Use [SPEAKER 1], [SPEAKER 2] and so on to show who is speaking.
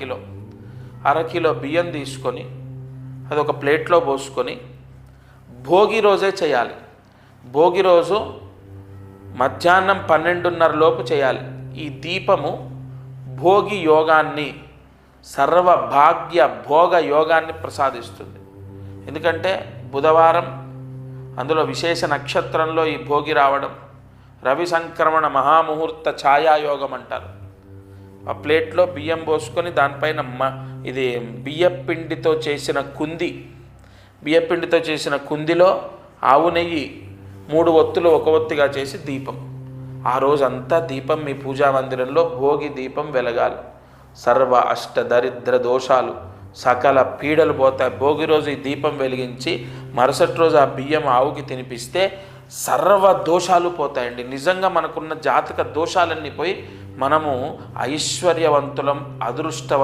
[SPEAKER 1] అరకిలో అరకిలో బియ్యం తీసుకొని అది ఒక ప్లేట్లో పోసుకొని భోగి రోజే చేయాలి. భోగి రోజు మధ్యాహ్నం 12:30 లోపు చేయాలి. ఈ దీపము భోగి యోగాన్ని, సర్వభాగ్య భోగ యోగాన్ని ప్రసాదిస్తుంది. ఎందుకంటే బుధవారం, అందులో విశేష నక్షత్రంలో ఈ భోగి రావడం, రవి సంక్రమణ మహాముహూర్త ఛాయాయోగం అంటారు. ఆ ప్లేట్లో బియ్యం పోసుకొని దానిపైన ఇది బియ్యపిండితో చేసిన కుంది, బియ్యపిండితో చేసిన కుందిలో ఆవు నెయ్యి 3 ఒత్తులు ఒక ఒత్తిగా చేసి దీపం, ఆ రోజంతా దీపం మీ పూజా మందిరంలో భోగి దీపం వెలగాలి. సర్వ అష్ట దరిద్ర దోషాలు, సకల పీడలు పోతాయి. భోగి రోజు ఈ దీపం వెలిగించి మరుసటి రోజు ఆ బియ్యం ఆవుకి తినిపిస్తే సర్వ దోషాలు పోతాయండి. నిజంగా మనకున్న జాతక దోషాలన్నీ పోయి మనము ఐశ్వర్యవంతులం, అదృష్టవంతులం.